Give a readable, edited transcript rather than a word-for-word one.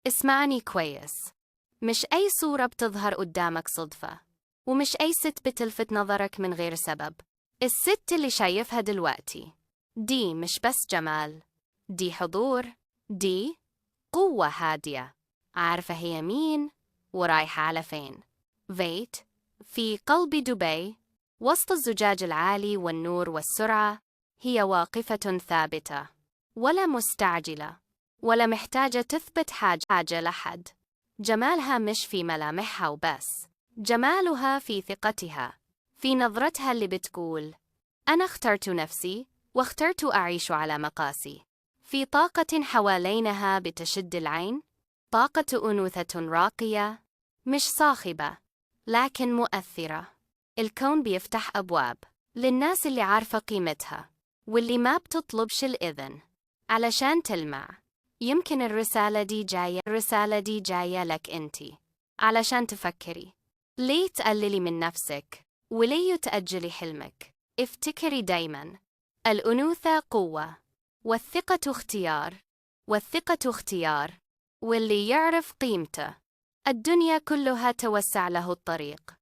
اسمعني كويس. مش أي صورة بتظهر قدامك صدفة، ومش أي ست بتلفت نظرك من غير سبب. الست اللي شايفها دلوقتي دي مش بس جمال، دي حضور، دي قوة هادية، عارفة هي مين ورايحة على فين. فيت في قلب دبي، وسط الزجاج العالي والنور والسرعة، هي واقفة ثابتة، ولا مستعجلة، ولا محتاجة تثبت حاجة لحد. جمالها مش في ملامحها وبس، جمالها في ثقتها، في نظرتها اللي بتقول أنا اخترت نفسي واخترت أعيش على مقاسي. في طاقة حوالينها بتشد العين، طاقة أنوثة راقية، مش صاخبة لكن مؤثرة. الكون بيفتح أبواب للناس اللي عارفة قيمتها، واللي ما بتطلبش الإذن علشان تلمع. يمكن الرسالة دي جاية لك أنتي، علشان تفكري ليه تقللي من نفسك وليه تأجلي حلمك. افتكري دايماً، الأنوثة قوة، والثقة اختيار، واللي يعرف قيمته الدنيا كلها توسع له الطريق.